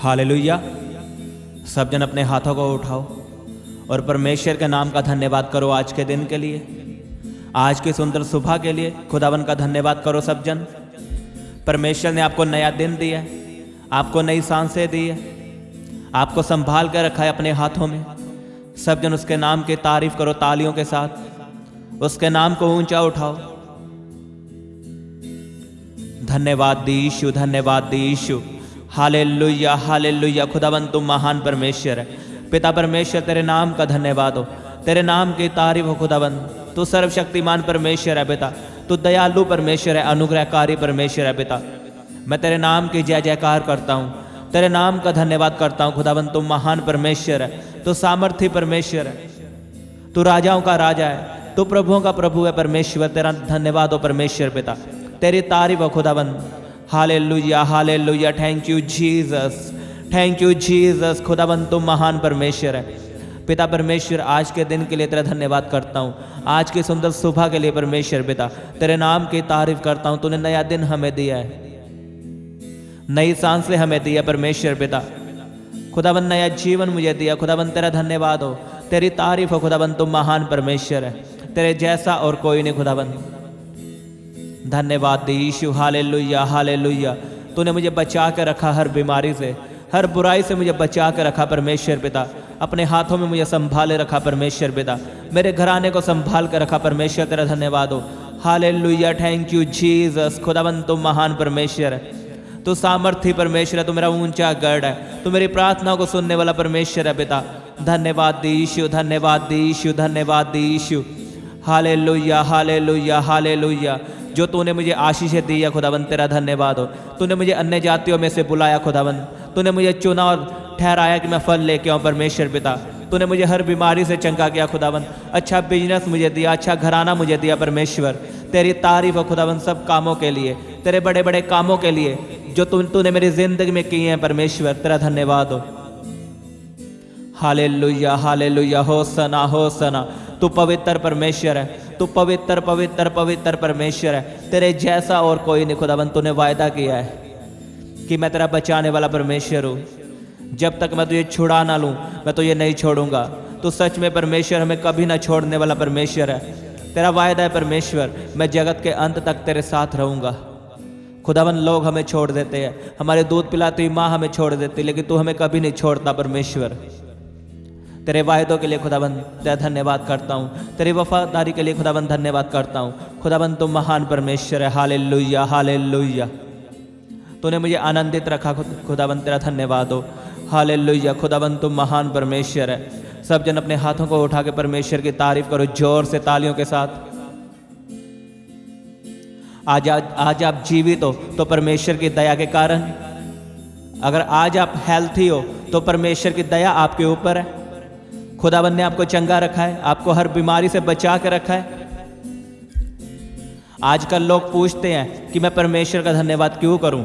Hallelujah. सब जन अपने हाथों को उठाओ और परमेश्वर के नाम का धन्यवाद करो आज के दिन के लिए, आज की सुंदर सुबह के लिए। खुदावन का धन्यवाद करो सब जन। परमेश्वर ने आपको नया दिन दिया है, आपको नई सांसें दी है, आपको संभाल कर रखा है अपने हाथों में। सब जन उसके नाम की तारीफ करो तालियों के साथ, उसके नाम को ऊंचा उठाओ। धन्यवाद दी यीशु, धन्यवाद दी यीशु। Hallelujah hallelujah. खुदावन तुम महान परमेश्वर है। पिता परमेश्वर तेरे नाम का धन्यवाद हो, तेरे नाम की तारीफ हो खुदावन। तू सर्वशक्तिमान परमेश्वर है पिता, तू दयालु परमेश्वर है, अनुग्रहकारी परमेश्वर है पिता। मैं तेरे नाम की जय जयकार करता हूँ, तेरे नाम का धन्यवाद करता हूँ खुदावन। तुम महान परमेश्वर है, तू सामर्थी परमेश्वर है, तू राजाओं का राजा है, तू प्रभुओं का प्रभु है परमेश्वर। तेरा धन्यवाद हो परमेश्वर पिता, तेरी तारीफ हो खुदावन। Hallelujah hallelujah. Thank you Jesus, thank you Jesus. खुदावन तुम महान परमेश्वर है पिता परमेश्वर। आज के दिन के लिए तेरा धन्यवाद करता हूँ, आज की सुंदर सुबह के लिए परमेश्वर पिता तेरे नाम की तारीफ करता हूँ। तूने नया दिन हमें दिया है, नई सांसें हमें दी है परमेश्वर पिता। खुदावन नया जीवन मुझे दिया खुदावन, तेरा धन्यवाद हो, तेरी तारीफ हो खुदावन। तुम महान परमेश्वर है, तेरे जैसा और कोई नहीं खुदावन। धन्यवाद दी यीशु। Hallelujah hallelujah. तूने मुझे बचा के रखा हर बीमारी से, हर बुराई से मुझे बचा के रखा परमेश्वर पिता। अपने हाथों में मुझे संभाले रखा परमेश्वर पिता, मेरे घराने को संभाल कर रखा परमेश्वर। तेरा धन्यवाद हो। हालेलुया। Thank you Jesus. खुदावन तुम महान परमेश्वर है, तू सामर्थी परमेश्वर है, तू मेरा ऊंचा गढ़ है, तू मेरी प्रार्थना को सुनने वाला परमेश्वर है पिता। धन्यवाद दी यीशु, धन्यवाद दी यीशु, धन्यवाद दी यीशु। Hallelujah hallelujah hallelujah. जो तूने मुझे आशीषें दी है खुदावन, तेरा धन्यवाद हो। तूने मुझे अन्य जातियों में से बुलाया खुदावन, तूने मुझे चुना और ठहराया कि मैं फल लेके आऊँ परमेश्वर पिता। तूने मुझे हर बीमारी से चंगा किया खुदावन, अच्छा बिजनेस मुझे दिया, अच्छा घराना मुझे दिया परमेश्वर। तेरी तारीफ हो खुदावन सब कामों के लिए, तेरे बड़े बड़े कामों के लिए जो तूने मेरी जिंदगी में किए हैं परमेश्वर। तेरा धन्यवाद हो। Hallelujah hallelujah. Hosanna hosanna. तू पवित्र परमेश्वर है, तू पवित्र पवित्र पवित्र परमेश्वर है, तेरे जैसा और कोई नहीं खुदावन। तूने वायदा किया है कि मैं तेरा बचाने वाला परमेश्वर हूँ, जब तक मैं तुझे छुड़ा ना लूँ मैं तुझे नहीं छोड़ूंगा। तू सच में परमेश्वर हमें कभी ना छोड़ने वाला परमेश्वर है। तेरा वायदा है परमेश्वर, मैं जगत के अंत तक तेरे साथ रहूँगा खुदावन। लोग हमें छोड़ देते हैं, हमारे दूध पिलाती माँ हमें छोड़ देती, लेकिन तू हमें कभी नहीं छोड़ता परमेश्वर। तेरे वायदों के लिए खुदावन तेरा धन्यवाद करता हूँ, तेरी वफादारी के लिए खुदावन धन्यवाद करता हूँ। खुदावन तुम महान परमेश्वर है। Hallelujah hallelujah. तूने मुझे आनंदित रखा खुदावन, तेरा धन्यवाद हो। हालेलुया। खुदावन तुम महान परमेश्वर है। सब जन अपने हाथों को उठा के परमेश्वर की तारीफ करो जोर से तालियों के साथ। आज आप जीवित हो तो परमेश्वर की दया के कारण। अगर आज आप हेल्थी हो तो परमेश्वर की दया आपके ऊपर है। खुदावन ने आपको चंगा रखा है, आपको हर बीमारी से बचा के रखा है। आजकल लोग पूछते हैं कि मैं परमेश्वर का धन्यवाद क्यों करूं,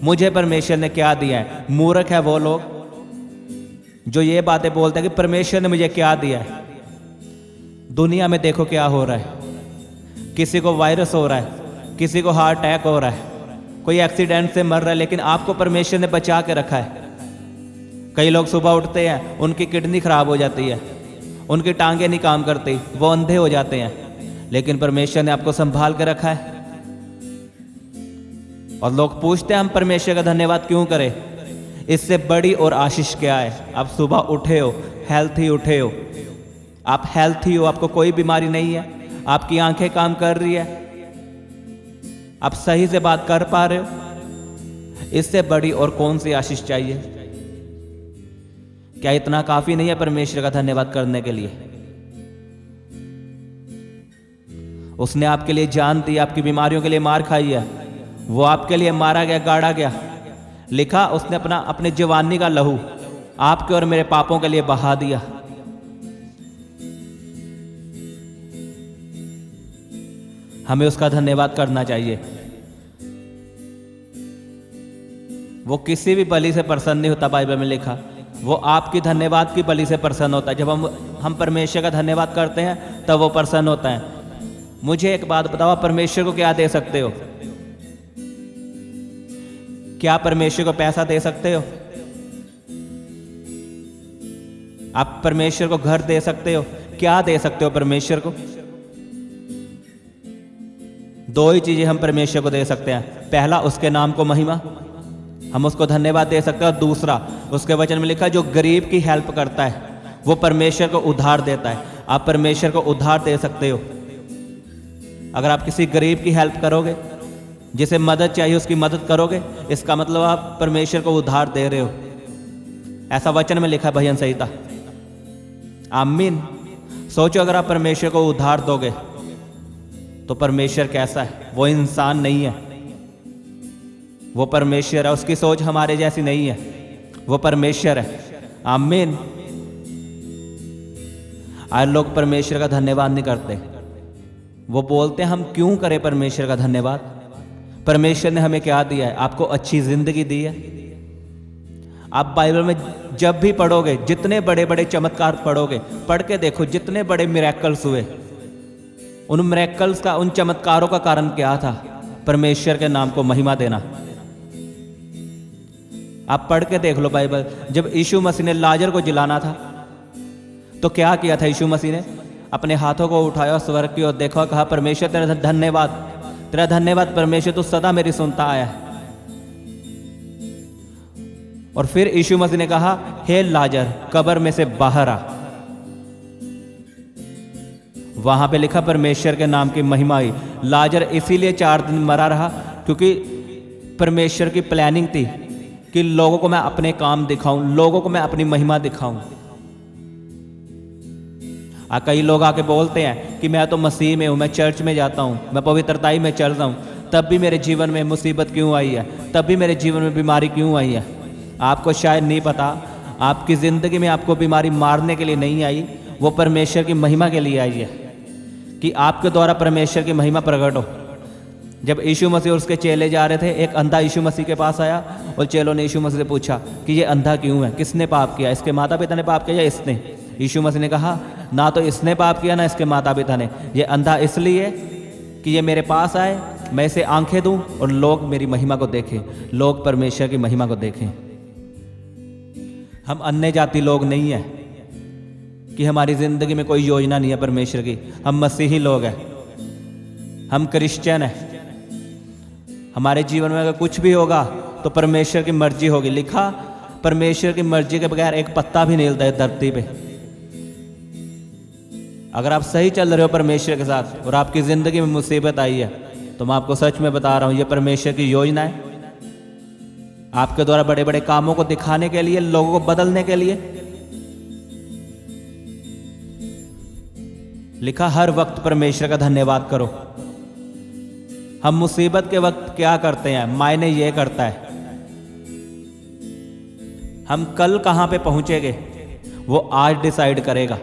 मुझे परमेश्वर ने क्या दिया है। मूर्ख है वो लोग जो ये बातें बोलते हैं कि परमेश्वर ने मुझे क्या दिया है। दुनिया में देखो क्या हो रहा है, किसी को वायरस हो रहा है, किसी को हार्ट अटैक हो रहा है, कोई एक्सीडेंट से मर रहा है, लेकिन आपको परमेश्वर ने बचा के रखा है। कई लोग सुबह उठते हैं, उनकी किडनी खराब हो जाती है, उनकी टांगें नहीं काम करती, वो अंधे हो जाते हैं, लेकिन परमेश्वर ने आपको संभाल के रखा है। और लोग पूछते हैं हम परमेश्वर का धन्यवाद क्यों करें, इससे बड़ी और आशीष क्या है। आप सुबह उठे हो, हेल्थी उठे हो, आप हेल्थी हो, आपको कोई बीमारी नहीं है, आपकी आंखें काम कर रही है, आप सही से बात कर पा रहे हो, इससे बड़ी और कौन सी आशीष चाहिए। क्या इतना काफी नहीं है परमेश्वर का धन्यवाद करने के लिए। उसने आपके लिए जान दी, आपकी बीमारियों के लिए मार खाई है, वो आपके लिए मारा गया, गाड़ा गया। लिखा उसने अपने जवानी का लहू आपके और मेरे पापों के लिए बहा दिया। हमें उसका धन्यवाद करना चाहिए। वो किसी भी बलि से प्रसन्न नहीं होता, बाइबल में लिखा वो आपकी धन्यवाद की बलि से प्रसन्न होता है। जब हम परमेश्वर का धन्यवाद करते हैं तब वो प्रसन्न होता है। मुझे एक बात बताओ, आप परमेश्वर को क्या दे सकते हो? क्या परमेश्वर को पैसा दे सकते हो? आप परमेश्वर को घर दे सकते हो? क्या दे सकते हो परमेश्वर को? दो ही चीजें हम परमेश्वर को दे सकते हैं। पहला, उसके नाम को महिमा, हम उसको धन्यवाद दे सकते हैं। और दूसरा, उसके वचन में लिखा है जो गरीब की हेल्प करता है वो परमेश्वर को उद्धार देता है। आप परमेश्वर को उद्धार दे सकते हो। अगर आप किसी गरीब की हेल्प करोगे, जिसे मदद चाहिए उसकी मदद करोगे, इसका मतलब आप परमेश्वर को उद्धार दे रहे हो। ऐसा वचन में लिखा है भजन संहिता। आमीन। सोचो, अगर आप परमेश्वर को उद्धार दोगे तो परमेश्वर कैसा है? वो इंसान नहीं है, वो परमेश्वर है। उसकी सोच हमारे जैसी नहीं है, वो परमेश्वर है। आमीन। आज लोग परमेश्वर का धन्यवाद नहीं करते। वो बोलते हैं हम क्यों करें परमेश्वर का धन्यवाद? परमेश्वर ने हमें क्या दिया है? आपको अच्छी जिंदगी दी है। आप बाइबल में जब भी पढ़ोगे, जितने बड़े बड़े चमत्कार पढ़ोगे, पढ़ के देखो जितने बड़े मिरेकल्स हुए, उन मिरेकल्स का, उन चमत्कारों का कारण क्या था? परमेश्वर के नाम को महिमा देना। आप पढ़ के देख लो बाइबल। जब यीशु मसीह ने लाजर को जिलाना था तो क्या किया था यीशु मसीह ने? अपने हाथों को उठाया, स्वर्ग की ओर देखा, कहा परमेश्वर तेरा धन्यवाद, तेरा धन्यवाद परमेश्वर, तू सदा मेरी सुनता आया है। और फिर यीशु मसीह ने कहा हे लाजर कब्र में से बाहर आ। वहां पे लिखा परमेश्वर के नाम की महिमा हुई। लाजर इसीलिए 4 दिन मरा रहा क्योंकि परमेश्वर की प्लानिंग थी कि लोगों को मैं अपने काम दिखाऊं, लोगों को मैं अपनी महिमा दिखाऊं। कई लोग आके बोलते हैं कि मैं तो मसीह में हूं, मैं चर्च में जाता हूं, मैं पवित्रताई में चल रहा हूं, तब भी मेरे जीवन में मुसीबत क्यों आई है, तब भी मेरे जीवन में बीमारी क्यों आई है। आपको शायद नहीं पता, आपकी ज़िंदगी में आपको बीमारी मारने के लिए नहीं आई, वो परमेश्वर की महिमा के लिए आई है कि आपके द्वारा परमेश्वर की महिमा प्रकट हो। जब यीशु मसीह और उसके चेले जा रहे थे, एक अंधा यीशु मसीह के पास आया और चेलों ने यीशु मसीह से पूछा कि ये अंधा क्यों है, किसने पाप किया, इसके माता पिता ने पाप किया या इसने? यीशु मसीह ने कहा ना तो इसने पाप किया ना इसके माता पिता ने, ये अंधा इसलिए कि ये मेरे पास आए, मैं इसे आंखें दूं और लोग मेरी महिमा को देखें, लोग परमेश्वर की महिमा को देखें। हम अन्य जाति लोग नहीं हैं कि हमारी ज़िंदगी में कोई योजना नहीं है परमेश्वर की। हम मसीही लोग हैं, हम क्रिश्चियन हैं। हमारे जीवन में अगर कुछ भी होगा तो परमेश्वर की मर्जी होगी। लिखा परमेश्वर की मर्जी के बगैर एक पत्ता भी नहीं हिलता है धरती पे। अगर आप सही चल रहे हो परमेश्वर के साथ और आपकी ज़िंदगी में मुसीबत आई है तो मैं आपको सच में बता रहा हूँ, ये परमेश्वर की योजना है आपके द्वारा बड़े बड़े कामों को दिखाने के लिए, लोगों को बदलने के लिए। लिखा हर वक्त परमेश्वर का धन्यवाद करो। हम मुसीबत के वक्त क्या करते हैं, मायने ये करता है हम कल कहां पे पहुंचेंगे वो आज डिसाइड करेगा।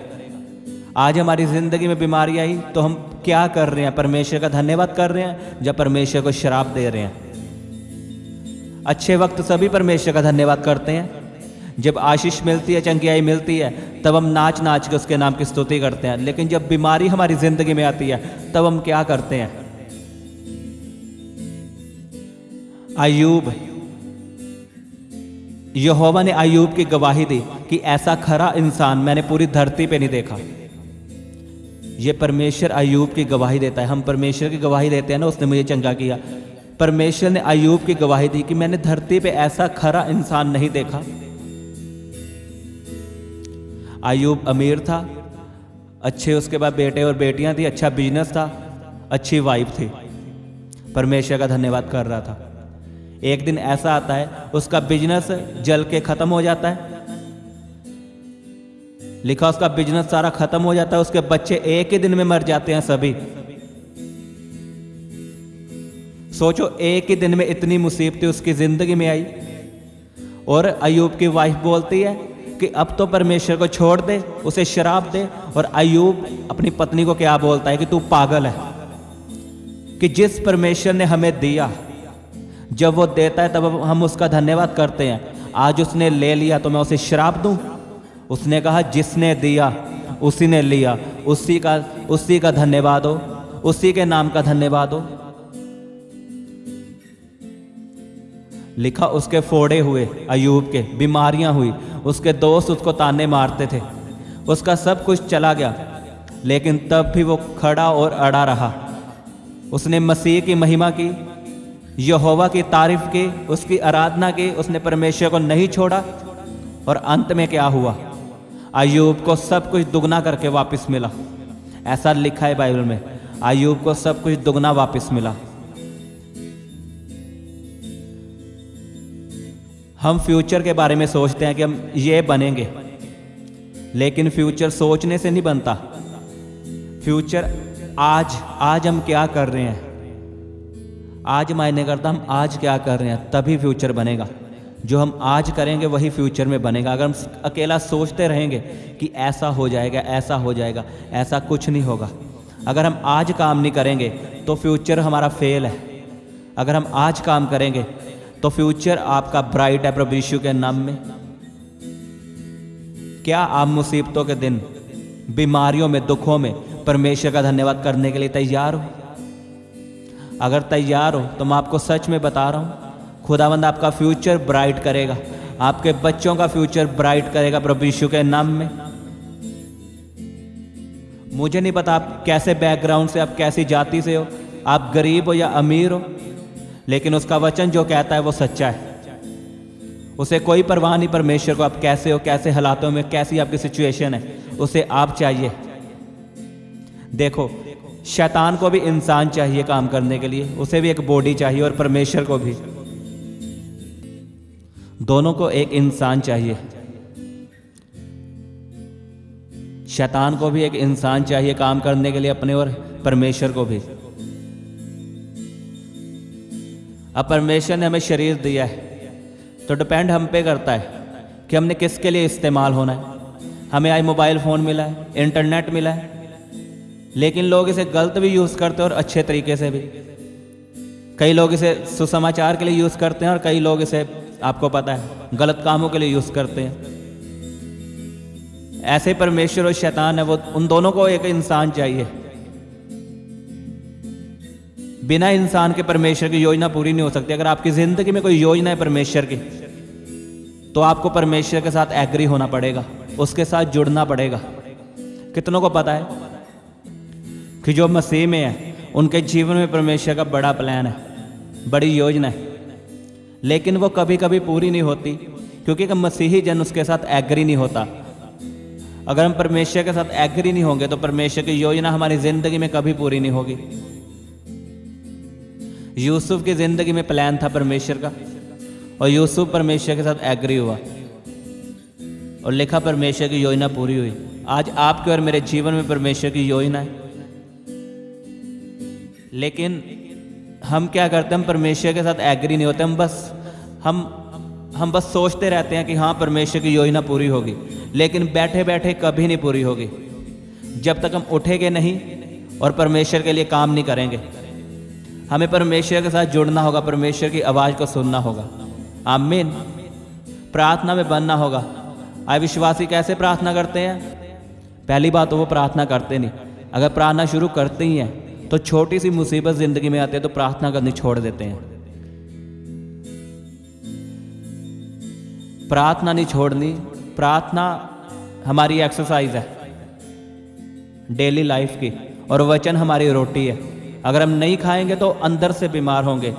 आज हमारी जिंदगी में बीमारी आई तो हम क्या कर रहे हैं, परमेश्वर का धन्यवाद कर रहे हैं या परमेश्वर को श्राप दे रहे हैं। अच्छे वक्त सभी परमेश्वर का धन्यवाद करते हैं। जब आशीष मिलती है, चंगियाई मिलती है, तब हम नाच नाच के उसके नाम की स्तुति करते हैं। लेकिन जब बीमारी हमारी जिंदगी में आती है तब हम क्या करते हैं? अय्यूब, यहोवा ने अय्यूब की गवाही दी कि ऐसा खरा इंसान मैंने पूरी धरती पे नहीं देखा। ये परमेश्वर अय्यूब की गवाही देता है। हम परमेश्वर की गवाही देते हैं ना, उसने मुझे चंगा किया। परमेश्वर ने अय्यूब की गवाही दी कि मैंने धरती पे ऐसा खरा इंसान नहीं देखा। अय्यूब अमीर था, अच्छे उसके बाद बेटे और बेटियां थी, अच्छा बिजनेस था, अच्छी वाइफ थी, परमेश्वर का धन्यवाद कर रहा था। एक दिन ऐसा आता है उसका बिजनेस जल के खत्म हो जाता है। लिखा उसका बिजनेस सारा खत्म हो जाता है, उसके बच्चे एक ही दिन में मर जाते हैं सभी। सोचो, एक ही दिन में इतनी मुसीबतें उसकी जिंदगी में आई। और अय्यूब की वाइफ बोलती है कि अब तो परमेश्वर को छोड़ दे, उसे श्राप दे। और अय्यूब अपनी पत्नी को क्या बोलता है कि तू पागल है, कि जिस परमेश्वर ने हमें दिया, जब वो देता है तब हम उसका धन्यवाद करते हैं। आज उसने ले लिया तो मैं उसे श्राप दूं? उसने कहा जिसने दिया उसी ने लिया, उसी का धन्यवाद हो, उसी के नाम का धन्यवाद हो। लिखा उसके फोड़े हुए, अय्यूब के बीमारियां हुई, उसके दोस्त उसको ताने मारते थे, उसका सब कुछ चला गया, लेकिन तब भी वो खड़ा और अड़ा रहा। उसने मसीह की महिमा की, यहोवा की तारीफ की, उसकी आराधना की, उसने परमेश्वर को नहीं छोड़ा। और अंत में क्या हुआ? अय्यूब को सब कुछ दुगना करके वापस मिला। ऐसा लिखा है बाइबल में, अय्यूब को सब कुछ दुगना वापस मिला। हम फ्यूचर के बारे में सोचते हैं कि हम ये बनेंगे, लेकिन फ्यूचर सोचने से नहीं बनता। फ्यूचर आज हम क्या कर रहे हैं, आज मायने करता हम आज क्या कर रहे हैं, तभी फ्यूचर बनेगा। जो हम आज करेंगे वही फ्यूचर में बनेगा। अगर हम अकेला सोचते रहेंगे कि ऐसा हो जाएगा, ऐसा हो जाएगा, ऐसा कुछ नहीं होगा। अगर हम आज काम नहीं करेंगे तो फ्यूचर हमारा फेल है। अगर हम आज काम करेंगे तो फ्यूचर आपका ब्राइट है प्रभु यीशु के नाम में। क्या आप मुसीबतों के दिन, बीमारियों में, दुखों में परमेश्वर का धन्यवाद करने के लिए तैयार हो? अगर तैयार हो तो मैं आपको सच में बता रहा हूँ, खुदावंद आपका फ्यूचर ब्राइट करेगा, आपके बच्चों का फ्यूचर ब्राइट करेगा प्रभु यीशु के नाम में। मुझे नहीं पता आप कैसे बैकग्राउंड से, आप कैसी जाति से हो, आप गरीब हो या अमीर हो, लेकिन उसका वचन जो कहता है वो सच्चा है। उसे कोई परवाह नहीं परमेश्वर को, आप कैसे हो, कैसे हालातों में, कैसी आपकी सिचुएशन है, उसे आप चाहिए। देखो, शैतान को भी इंसान चाहिए काम करने के लिए, उसे भी एक बॉडी चाहिए, और परमेश्वर को भी, दोनों को एक इंसान चाहिए। शैतान को भी एक इंसान चाहिए काम करने के लिए अपने, और परमेश्वर को भी। अब परमेश्वर ने हमें शरीर दिया है तो डिपेंड हम पे करता है कि हमने किसके लिए इस्तेमाल होना है। हमें आज मोबाइल फ़ोन मिला है, इंटरनेट मिला है, लेकिन लोग इसे गलत भी यूज़ करते हैं और अच्छे तरीके से भी। कई लोग इसे सुसमाचार के लिए यूज़ करते हैं और कई लोग इसे, आपको पता है, गलत कामों के लिए यूज़ करते हैं। ऐसे परमेश्वर और शैतान है, वो उन दोनों को एक इंसान चाहिए। बिना इंसान के परमेश्वर की योजना पूरी नहीं हो सकती। अगर आपकी ज़िंदगी में कोई योजना है परमेश्वर की, तो आपको परमेश्वर के साथ एग्री होना पड़ेगा, उसके साथ जुड़ना पड़ेगा। कितनों को पता है कि जो मसीह में है उनके जीवन में परमेश्वर का बड़ा प्लान है, बड़ी योजना है, लेकिन वो कभी कभी पूरी नहीं होती क्योंकि एक मसीही जन उसके साथ एग्री नहीं होता। अगर हम परमेश्वर के साथ एग्री नहीं होंगे तो परमेश्वर की योजना हमारी ज़िंदगी में कभी पूरी नहीं होगी। यूसुफ की ज़िंदगी में प्लान था परमेश्वर का, और यूसुफ परमेश्वर के साथ एग्री हुआ और लिखा परमेश्वर की योजना पूरी हुई। आज आपके और मेरे जीवन में परमेश्वर की योजना है, लेकिन हम क्या करते हैं, हम परमेश्वर के साथ एग्री नहीं होते। हम बस सोचते रहते हैं कि हाँ परमेश्वर की योजना पूरी होगी, लेकिन बैठे बैठे कभी नहीं पूरी होगी जब तक हम उठेंगे नहीं और परमेश्वर के लिए काम नहीं करेंगे। हमें परमेश्वर के साथ जुड़ना होगा, परमेश्वर की आवाज़ को सुनना होगा। आमीन। प्रार्थना में बनना होगा। आए विश्वासी कैसे प्रार्थना करते हैं? पहली बात तो वो प्रार्थना करते नहीं। अगर प्रार्थना शुरू करते ही हैं तो छोटी सी मुसीबत ज़िंदगी में आती है तो प्रार्थना करनी छोड़ देते हैं। प्रार्थना नहीं छोड़नी। प्रार्थना हमारी एक्सरसाइज है डेली लाइफ की, और वचन हमारी रोटी है। अगर हम नहीं खाएंगे तो अंदर से बीमार होंगे।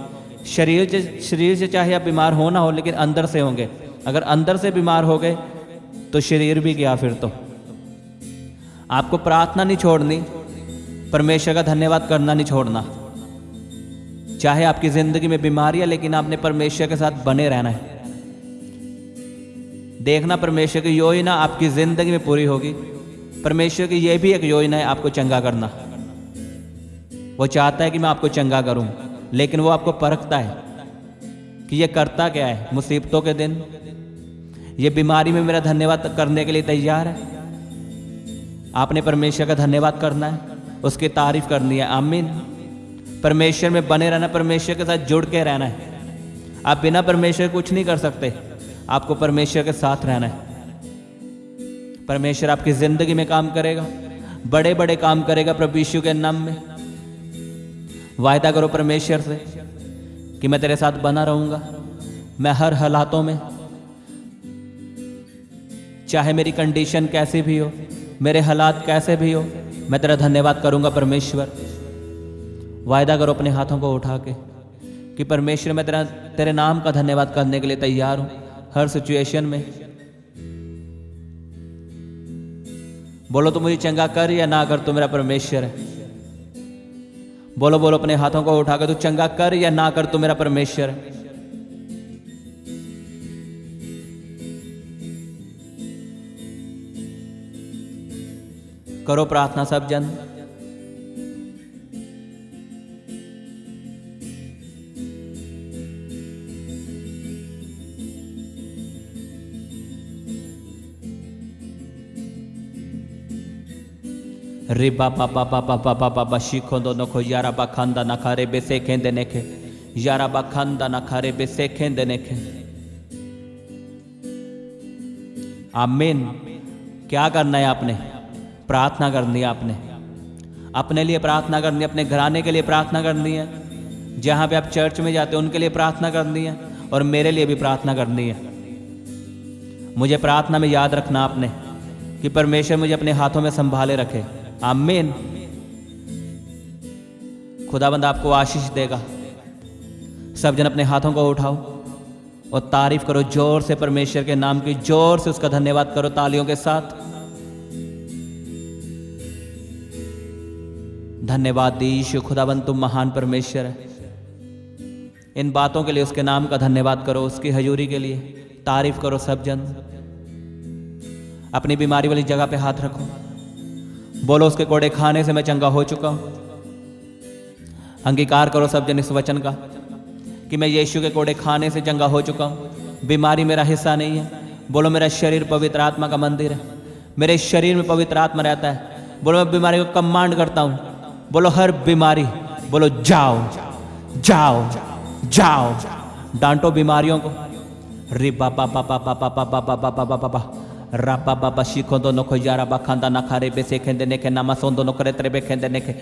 शरीर से चाहे आप बीमार हो ना हो, लेकिन अंदर से होंगे। अगर अंदर से बीमार हो गए तो शरीर भी गया। फिर तो आपको प्रार्थना नहीं छोड़नी, परमेश्वर का धन्यवाद करना नहीं छोड़ना। चाहे आपकी ज़िंदगी में बीमारी है, लेकिन आपने परमेश्वर के साथ बने रहना है। देखना परमेश्वर की योजना आपकी ज़िंदगी में पूरी होगी। परमेश्वर की यह भी एक योजना है आपको चंगा करना। वो चाहता है कि मैं आपको चंगा करूं, लेकिन वो आपको परखता है कि ये करता क्या है। मुसीबतों के दिन, ये बीमारी में मेरा धन्यवाद करने के लिए तैयार है। आपने परमेश्वर का धन्यवाद करना है, उसकी तारीफ करनी है। आमीन। परमेश्वर में बने रहना, परमेश्वर के साथ जुड़ के रहना है। आप बिना परमेश्वर कुछ नहीं कर सकते, आपको परमेश्वर के साथ रहना है। परमेश्वर आपकी ज़िंदगी में काम करेगा, बड़े बड़े काम करेगा प्रभु यीशु के नाम में। वायदा करो परमेश्वर से कि मैं तेरे साथ बना रहूँगा, मैं हर हालातों में, चाहे मेरी कंडीशन कैसी भी हो, मेरे हालात कैसे भी हो, मैं तेरा धन्यवाद करूँगा परमेश्वर। वायदा करो अपने हाथों को उठा के कि परमेश्वर मैं तेरे नाम का धन्यवाद करने के लिए तैयार हूँ हर सिचुएशन में। बोलो तो मुझे चंगा कर या ना कर, तू मेरा परमेश्वर है। बोलो बोलो अपने हाथों को उठा के, तू चंगा कर या ना कर, तू मेरा परमेश्वर है। करो प्रार्थना सब जन। रे बाबा बाबा बाबा बाबा शिखो दोनों को यारा बखंदा न खारे बेसे खेंदे नेखे, यारा बखंदा न खारे बेसे खेंदे नेखे। आमीन। क्या करना है आपने? प्रार्थना करनी है आपने, अपने लिए प्रार्थना करनी है, अपने घराने के लिए प्रार्थना करनी है, जहां पे आप चर्च में जाते हो उनके लिए प्रार्थना करनी है, और मेरे लिए भी प्रार्थना करनी है। मुझे प्रार्थना में याद रखना आपने कि परमेश्वर मुझे अपने हाथों में संभाले रखे। आमीन। खुदाबंद आपको आशीष देगा। सब जन अपने हाथों को उठाओ और तारीफ करो जोर से परमेश्वर के नाम की, जोर से उसका धन्यवाद करो तालियों के साथ। धन्यवाद यीशु, खुदाबंद तुम महान परमेश्वर है। इन बातों के लिए उसके नाम का धन्यवाद करो, उसकी हजूरी के लिए तारीफ करो सब जन। अपनी बीमारी वाली जगह पे हाथ रखो, बोलो उसके कोड़े खाने से मैं चंगा हो चुका हूं। अंगीकार करो सब जन इस वचन का कि मैं यीशु के कोड़े खाने से चंगा हो चुका हूं। बीमारी मेरा हिस्सा नहीं है। बोलो मेरा शरीर पवित्र आत्मा का मंदिर है, मेरे शरीर में पवित्र आत्मा रहता है। बोलो मैं बीमारी को कमांड करता हूं। बोलो हर बीमारी, बोलो जाओ जाओ जाओ। डांटो बीमारियों को। रि बाबा बाबा बाबा बाबा बाबा बाबा बाबा राबा बाबा शिखो दोनों को यारा बखंदा न खारे बेसे खेंदे नेखे, नामासों दोनों करे त्रेबे खेंदे नेखे,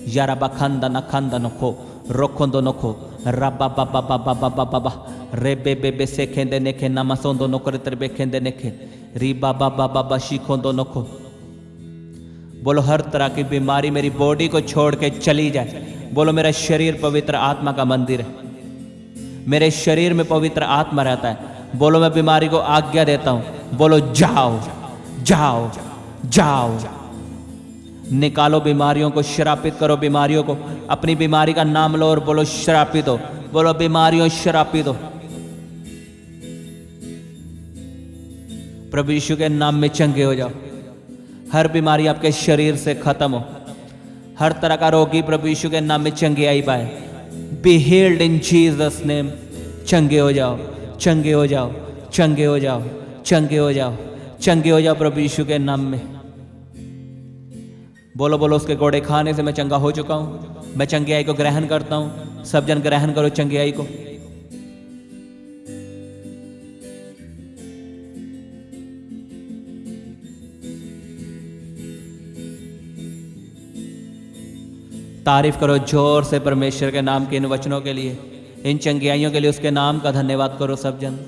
यारा बखंदा न खंदा नको रोखों दोनों को राबा बाबा बाबा बाबा बाबा रे बे बेसे खेंदे नेखे, नामासों दोनों करे त्रेबे खेंदे नेखे, री बाबा बाबा शिखों दोनों को। बोलो हर तरह की बीमारी मेरी बॉडी को छोड़ के चली जाए। बोलो मेरा शरीर पवित्र आत्मा का मंदिर है, मेरे शरीर में पवित्र आत्मा रहता है। बोलो मैं बीमारी को आज्ञा देता हूं। बोलो जाओ जाओ जाओ। निकालो बीमारियों को, श्रापित करो बीमारियों को। अपनी बीमारी का नाम लो और बोलो श्रापित हो। बोलो बीमारियों श्रापित हो। प्रभु यीशु के नाम में चंगे हो जाओ। हर बीमारी आपके शरीर से खत्म हो। हर तरह का रोगी प्रभु यीशु के नाम में चंगे आई पाए। Be healed in Jesus name. चंगे हो जाओ, चंगे हो जाओ, चंगे हो जाओ, चंगे हो जाओ, चंगे हो जाओ प्रभु यीशु के नाम में। बोलो बोलो उसके कोड़े खाने से मैं चंगा हो चुका हूं। मैं चंगियाई को ग्रहण करता हूं। सब जन ग्रहण करो चंगियाई को। तारीफ करो जोर से परमेश्वर के नाम के इन वचनों के लिए, इन चंगियाइयों के लिए उसके नाम का धन्यवाद करो सब जन।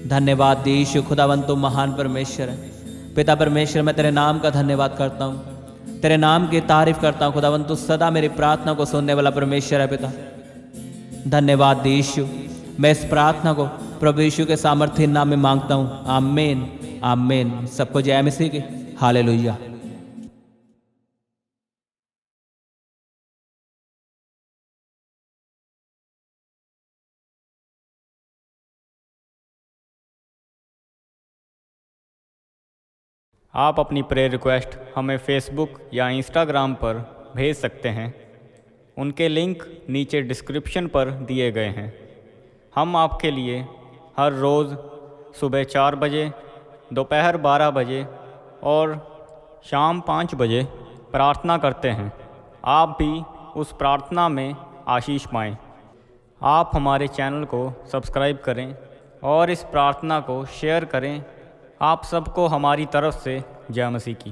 धन्यवाद यीशु, खुदावंत तुम महान परमेश्वर है। पिता परमेश्वर मैं तेरे नाम का धन्यवाद करता हूँ, तेरे नाम की तारीफ करता हूँ। खुदावंत तू सदा मेरी प्रार्थना को सुनने वाला परमेश्वर है पिता। धन्यवाद यीशु, मैं इस प्रार्थना को प्रभु यीशु के सामर्थ्य नाम में मांगता हूँ। आमीन आमीन। सबको जय मसीह की। हालेलुया। आप अपनी प्रेयर रिक्वेस्ट हमें फेसबुक या इंस्टाग्राम पर भेज सकते हैं। उनके लिंक नीचे डिस्क्रिप्शन पर दिए गए हैं। हम आपके लिए हर रोज़ सुबह 4 बजे, दोपहर 12 बजे और शाम 5 बजे प्रार्थना करते हैं। आप भी उस प्रार्थना में आशीष पाएं। आप हमारे चैनल को सब्सक्राइब करें और इस प्रार्थना को शेयर करें। आप सबको हमारी तरफ से जय मसीह की।